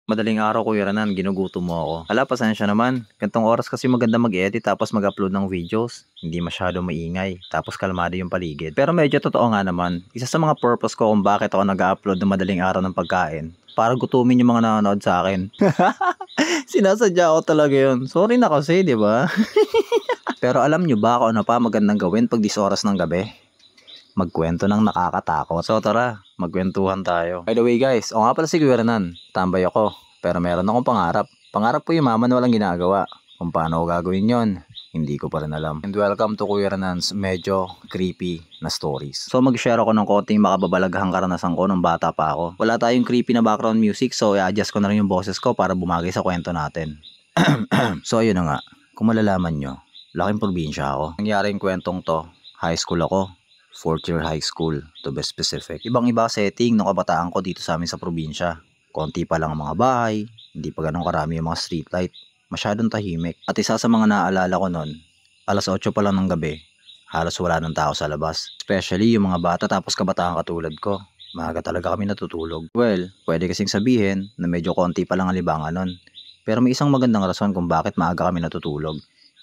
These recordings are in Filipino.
Madaling araw Kuya Renan, ginugutom mo ako. Hala, pasensya naman. Gantong oras kasi maganda mag-edit tapos mag-upload ng videos. Hindi masyado maingay, tapos kalmado yung paligid. Pero medyo totoo nga naman, isa sa mga purpose ko kung bakit ako nag-upload ng madaling araw ng pagkain, para gutumin yung mga nanonood sa akin. Sinasadya ko talaga yun. Sorry na kasi, di ba? Pero alam nyo ba kung ano pa magandang gawin pag 10 oras ng gabi? Magkwento ng nakakatakot. So tara, magkwentuhan tayo. By the way guys, o nga pala si Kuya Renan, tambay ako. Pero meron akong pangarap. Pangarap ko yumaman na walang ginagawa. Kung paano ko gagawin yon, hindi ko pa rin alam. And welcome to Kuya Renan's medyo creepy na stories. So mag-share ako ng konting makababalaghang karanasan ko nung bata pa ako. Wala tayong creepy na background music, so i-adjust ko na rin yung boses ko para bumagay sa kwento natin. So ayun na nga, kung malalaman nyo, laking probinsya ako. Nangyari yung kwentong to, high school ako. 4th year high school, to be specific. Ibang-iba setting ng kabataan ko dito sa amin sa probinsya. Konti pa lang ang mga bahay, hindi pa ganun karami yung mga streetlight. Masyadong tahimik. At isa sa mga naaalala ko nun, alas 8 pa lang ng gabi, halos wala ng tao sa labas. Especially yung mga bata tapos kabataan katulad ko. Maaga talaga kami natutulog. Well, pwede kasing sabihin na medyo konti pa lang ang libangan nun. Pero may isang magandang rason kung bakit maaga kami natutulog.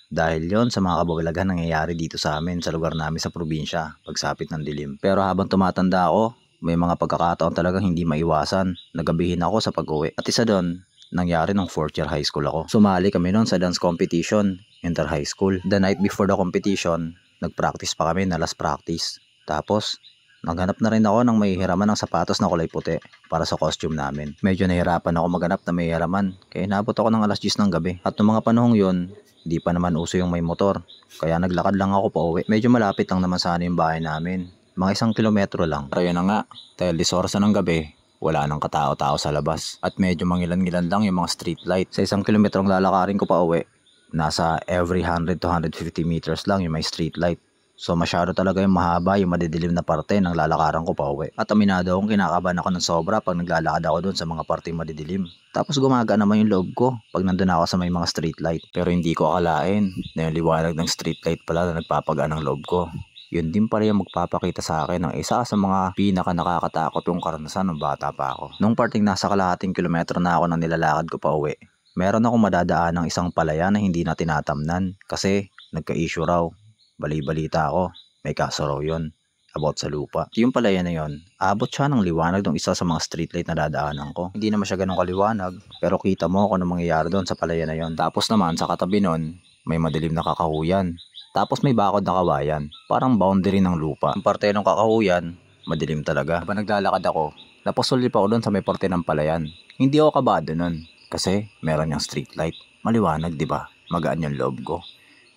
Dahil yon sa mga kababalaghan nangyayari dito sa amin sa lugar namin sa probinsya, pagsapit ng dilim. Pero habang tumatanda ako, may mga pagkakataon talagang hindi maiwasan. Nagabihin ako sa pag-uwi. At isa doon, nangyari nung 4th year high school ako. Sumali kami noon sa dance competition, inter-high school. The night before the competition, nag-practice pa kami na last practice. Tapos, naghanap na rin ako ng may hiraman ng sapatos na kulay puti para sa costume namin. Medyo nahirapan ako maghanap na may hiraman, kaya inabot ako ng alas 10 ng gabi. At noong mga panahong yon, hindi pa naman uso yung may motor, kaya naglakad lang ako pa uwi. Medyo malapit lang naman sana yung bahay namin, mga 1 kilometro lang. Pero yun na nga, dahil 10 oras na ng gabi, wala nang katao-tao sa labas. At medyo mangilan-ngilan lang yung mga street light. Sa 1 kilometrong lalakarin ko pa uwi, nasa every 100 to 150 meters lang yung may street light. So masyado talaga yung mahaba yung madidilim na parte ng lalakaran ko pa uwi. At aminado akong kinakabahan ako ng sobra pag naglalakad ako doon sa mga parteng madidilim. Tapos gumaga naman yung loob ko pag nandun ako sa may mga street light. Pero hindi ko akalain na yung liwanag ng street light pala na nagpapagaan ng loob ko. Yun din pala yung magpapakita sa akin ng isa sa mga pinaka nakakatakot yung karanasan ng bata pa ako. Nung parting nasa kalahating kilometro na ako nang nilalakad ko pa uwi, meron akong madadaan ng isang palayan na hindi na tinatamnan kasi nagka-issue raw. Bali-balita ako, may kaso raw yun about sa lupa. Yung palayan na yun, abot siya ng liwanag ng isa sa mga streetlight na dadaanan ko. Hindi naman siya ganun kaliwanag, pero kita mo kung ano mangyayari doon sa palayan na yun. Tapos naman sa katabi nun, may madilim na kakahuyan. Tapos may bakod na kawayan, parang boundary ng lupa. Ang parte ng kakahuyan, madilim talaga. Habang naglalakad ako, napasulip ako doon sa may parte ng palayan. Hindi ako kabado nun, kasi meron yung streetlight. Maliwanag, di ba? Magaan yung loob ko.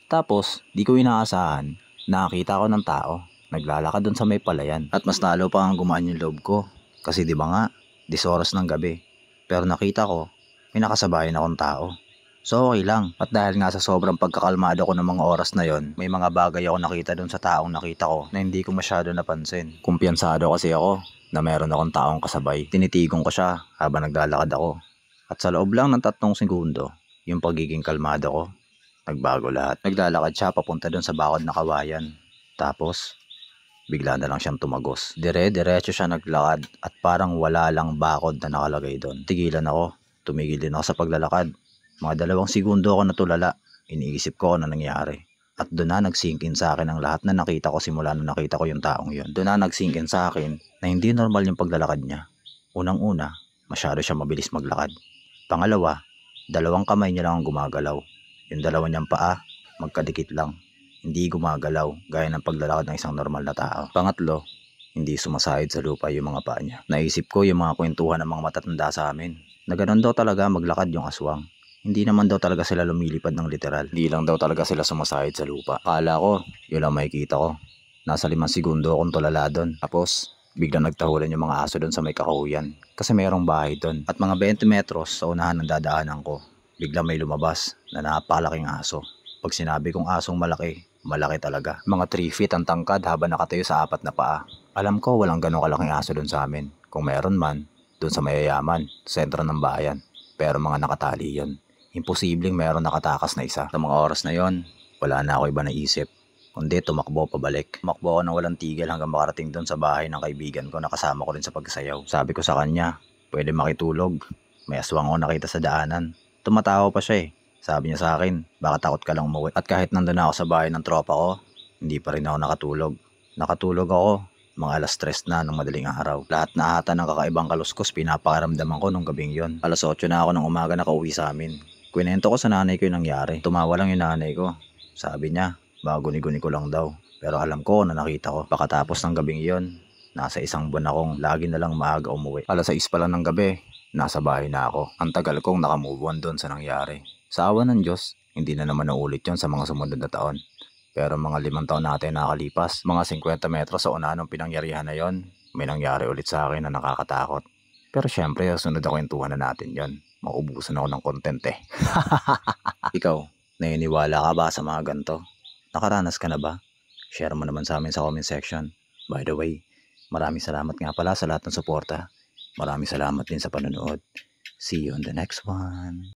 Tapos, di ko inaasahan, nakakita ko ng tao, naglalakad dun sa may palayan. At mas lalo pa ang gumaan yung loob ko. Kasi di ba nga, 10 oras ng gabi. Pero nakita ko, may nakasabayan akong tao. So okay lang. At dahil nga sa sobrang pagkakalmado ko ng mga oras na yon, may mga bagay ako nakita dun sa taong nakita ko na hindi ko masyado napansin. Kumpiyansado kasi ako na meron akong taong kasabay. Tinitigong ko siya habang naglalakad ako. At sa loob lang ng 3 segundo, yung pagiging kalmado ko, nagbago lahat. Naglalakad siya papunta doon sa bakod na kawayan. Tapos, bigla na lang siyang tumagos. Diretso siya naglakad at parang wala lang bakod na nakalagay doon. Tigilan ako. Tumigil din ako sa paglalakad. Mga 2 segundo ako natulala. Iniisip ko ano nangyari. At doon na nag-sink in sa akin ang lahat na nakita ko simula nung nakita ko yung taong yun. Doon na nag-sink in sa akin na hindi normal yung paglalakad niya. Unang-una, masyado siya mabilis maglakad. Pangalawa, 2 kamay niya lang ang gumagalaw. Yung 2 niyang paa, magkadikit lang. Hindi gumagalaw, gaya ng paglalakad ng isang normal na tao. Pangatlo, hindi sumasahid sa lupa yung mga paa niya. Naisip ko yung mga kwentuhan ng mga matatanda sa amin, na ganun daw talaga maglakad yung aswang. Hindi naman daw talaga sila lumilipad ng literal. Hindi lang daw talaga sila sumasahid sa lupa. Akala ko, yun lang makikita ko. Nasa 5 segundo akong tulala doon. Tapos, biglang nagtahulan yung mga aso doon sa may kakahuyan. Kasi mayroong bahay doon. At mga 20 metros sa unahan ng dadaanan ko, biglang may lumabas na napakalaking aso. Pag sinabi kong asong malaki, malaki talaga. Mga 3 feet ang tangkad habang nakatayo sa 4 na paa. Alam ko walang ganong kalaking aso doon sa amin. Kung meron man, doon sa mayayaman, sentro ng bayan. Pero mga nakatali yun. Imposibleng meron nakatakas na isa. Sa mga oras na yon, wala na ako iba naisip. Kundi tumakbo pabalik. Tumakbo ako ng walang tigil hanggang makarating doon sa bahay ng kaibigan ko na kasama ko rin sa pagsayaw. Sabi ko sa kanya, pwede makitulog. May aswang ako nakita sa daanan. Tumatawa pa siya eh. Sabi niya sa akin, baka takot ka lang umuwi. At kahit nandun ako sa bahay ng tropa ko, hindi pa rin ako nakatulog. Nakatulog ako, mga alas 3 na ng madaling araw. Lahat na ata ng kakaibang kaluskos pinapakaramdaman ko nung gabing yon. Alas 8 na ako ng umaga nakauwi sa amin. Kwento ko sa nanay ko yung nangyari. Tumawa lang yung nanay ko. Sabi niya, baka guni-guni ko lang daw. Pero alam ko na nakita ko. Pagkatapos ng gabing yon, nasa 1 buwan akong lagi na lang maaga umuwi. Alas 6 pa lang ng gabi, nasa bahay na ako. Ang tagal kong nakamove on doon sa nangyari. Sa awa ng Diyos, hindi na naman naulit yon sa mga sumunod na taon. Pero mga 5 taon natin nakalipas, mga 50 metros sa una ng pinangyarihan na yon, may nangyari ulit sa akin na nakakatakot. Pero syempre, sunod ako yung tuwan na natin yon. Maubusan ako ng content eh. Ikaw, naniniwala ka ba sa mga ganito? Nakaranas ka na ba? Share mo naman sa amin sa comment section. By the way, maraming salamat nga pala sa lahat ng suporta. Maraming salamat din sa panonood. See you on the next one.